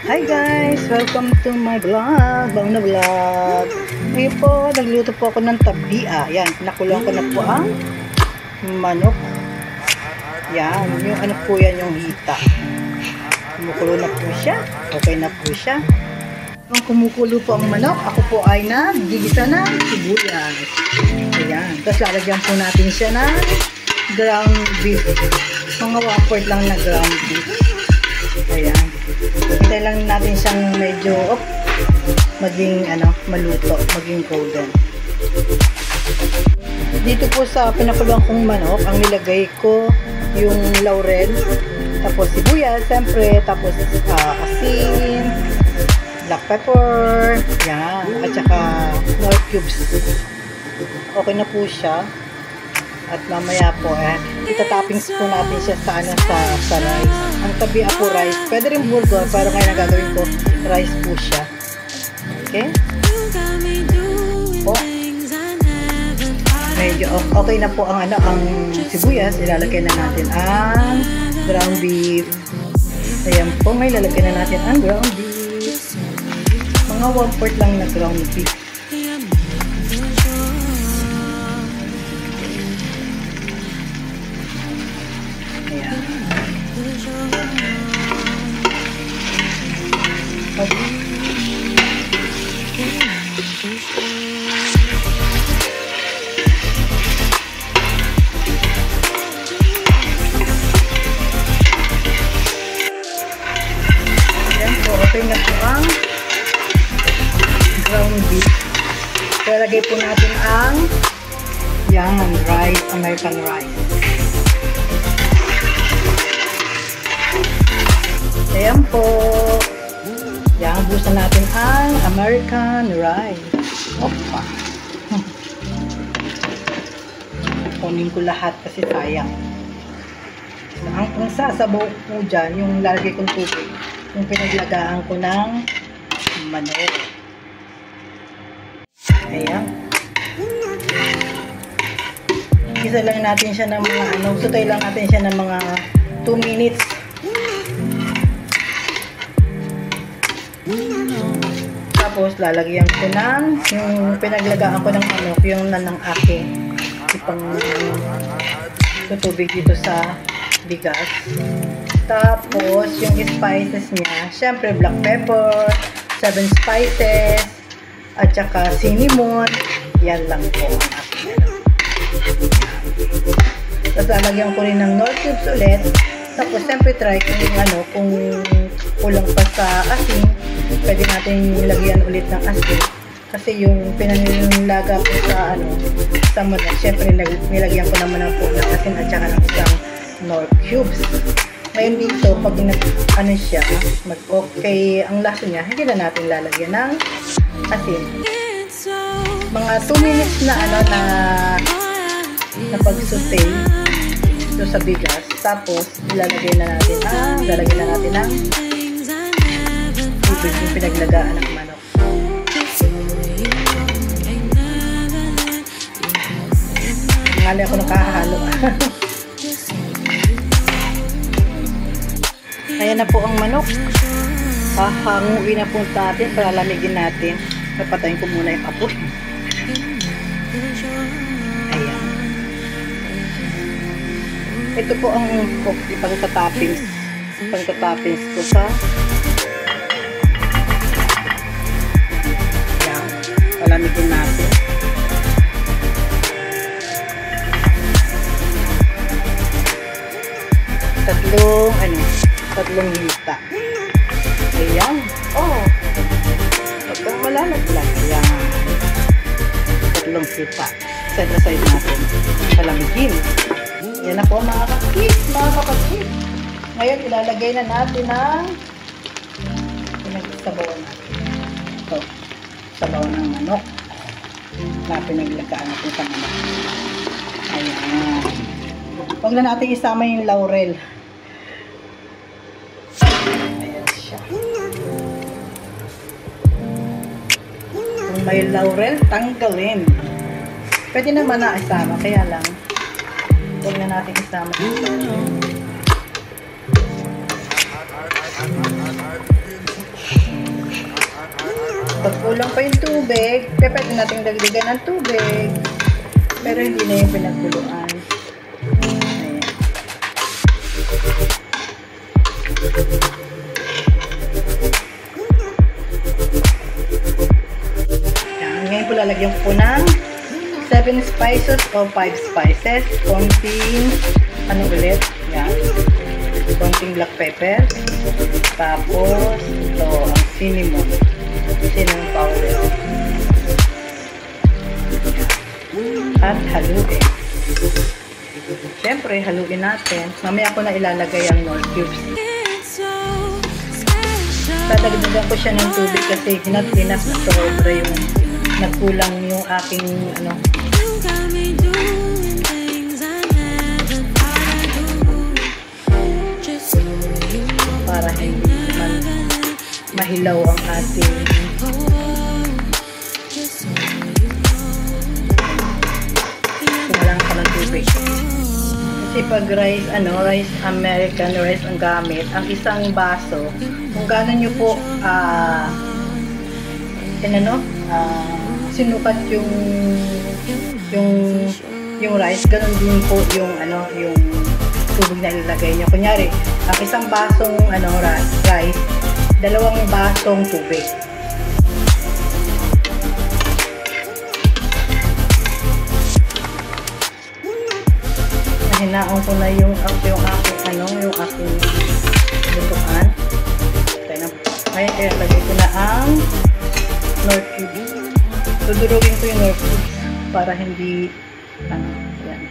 Hi guys! Welcome to my vlog, Bang na Vlog. Ngayon po, nagluto po ako ng tabia. Yan, pinakulang ko na po ang manok. Yan, yung ano po yan, yung hita. Kumukulo na po siya. Okay na po siya. Nung kumukulo po ang manok, ako po ay nagigisa ng sibuyas. Ayan, tapos lalagyan po natin siya ng ground beef. Mga 1/4 lang na ground beef. Ayan. Hintay lang natin siyang medyo maging maluto, maging golden. Dito po sa pinakulang kong manok, ang nilagay ko yung laurel, tapos sibuyas, siyempre, tapos asin, black pepper, yan, at saka nor cubes. Okay na po siya. At mamaya po, itatoppings po natin siya sa rice. Ang tabia po rice. Pwede rin bulgur, pero ngayon ang gagawin ko, rice po siya. Okay? Po. Medyo okay na po ang sibuyas. Ilalagay na natin ang ground beef. Ayan po, may lalagay na natin ang ground beef. Mga 1/4 lang na ground beef. Okay na po ang ground beef. Lalagay po natin ang rice, American rice. Ayan po. Yan, busan natin ang American rice. Opa. Kunin ko lahat kasi sayang. Ang sasabaw po dyan, yung lalagay kong tubig, yung pinaglagaan ko ng manok. Ayan. Isa lang natin siya ng mga sutay lang natin siya ng mga 2 minutes. Tapos lalagyan ko ng yung pinaglagaan ko ng manok, yung nanang aking ipang tutubig dito sa bigas. Tapos yung spices niya, syempre black pepper, 7 spices, at saka cinnamon. Yan lang po ang aking Tapos lalagyan ko rin ng nor cubes ulit. Tapos syempre try kung kulang pa sa asin, pwede natin lagyan ulit ng asin. Kasi yung pinanilaga ko sa manok, syempre nilagyan ko naman po ng asin at saka ng isang nor cubes. Ngayon dito, pag siya, okay ang lasa niya, hindi na natin lalagyan ng asin. Mga 2 minutes na na pag-saute ito sa bigas. Tapos, lalagyan na natin ng tubig yung pinaglagaan ng manok. Ngali ako nakahalo. Ayan na po ang manok. Hahanguin na po natin para lamigin natin. Napatayin ko muna yung apoy. Ayan. Ito po ang ipagtatoppings ko sa ayan. Palamigin natin. Tatlong hita. Ayan. Huwag kang malalaglag. Ayan. Tatlong hita. Side natin. Palamigin. Yan na po mga kapatid. Ngayon, ilalagay na natin ang pinagsabawan natin. Ito. Sabawan ng manok. Na pinaglagaan natin sa manok. Ayan. Huwag na natin isama yung laurel. Ayan siya. Kung may laurel, tanggalin. Pwede naman na isama, kaya lang huwag na natin isama. Pag kulang pa yung tubig, pwede natin dagdagan ng tubig. Pero hindi na yung pinagkuluan. Ayan. Ngayon po lalagyan ko ng 7 spices o 5 spices. Konting, ano ulit? Yan. Konting black pepper. Tapos, ito, ang cinnamon. Cinnamon powder. At haluin. Siyempre, haluin natin. Mamaya ko na ilalagay ang Knorr cubes. Dadagdagan ko siya ng tubig kasi hinat-hinat na sobra yung nagkulang yung aking ano. Para hindi man mahilaw ang ating kumalang ka ng tubig. Kasi pag rice, rice American rice ang gamit, ang isang baso, kung gano'n nyo po sinukat yung rice, gano'n din po yung yung tubig na ilalagay nyo. Kunyari, ang isang basong rice, 2 basong tubig. Hinaon ko na yung aking lutuan. Ngayon, kaya lagay ko na ang Knorr cubes. Dudurugin ko yung Knorr cubes para hindi, yan.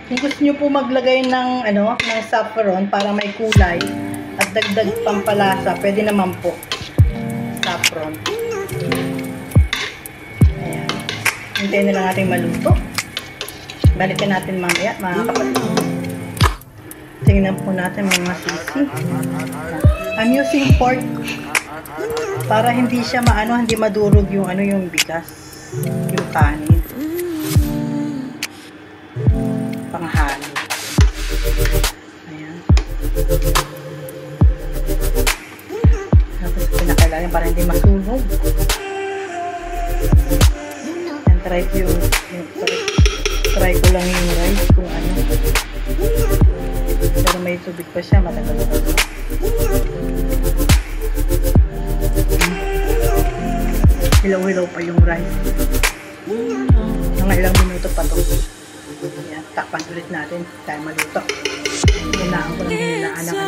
Kung gusto nyo po maglagay ng, ng saffron para may kulay, at dagdag pampalasa, pwede naman po saffron. Ayan. Hintayin na lang natin maluto. Balikan natin mamaya, mga kapatid. Tingnan po natin mga sisi. I'm using pork para hindi siya hindi madurog yung yung bigas, yung kanin. Panghalo. Ayan. Tapos pinakailangan para hindi masunog. And try ko lang yung rice kung pero may tubig pa siya, matagal na. Hilaw-hilaw pa yung rice. Mga ilang minuto pa to. Yan, takpan ulit natin tayo maluto. Hinaan ko lang hininaan ng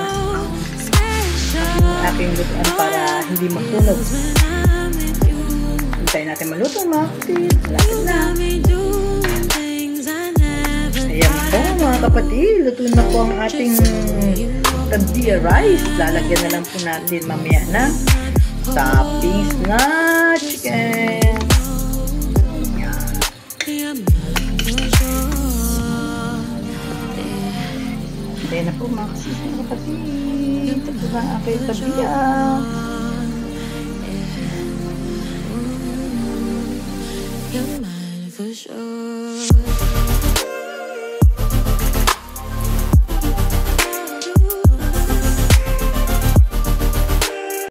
aking lutuan para hindi masunog. Hintayin natin maluto mga kapatid. Malapit na. Ayan po mga kapatid. Luto na po ang ating tabdia rice. Lalagyan na lang po natin mamaya na toppings na chicken. Ayan. Hintayin na po mga kapatid. Ito po ang aking tabdia. You're mine for sure.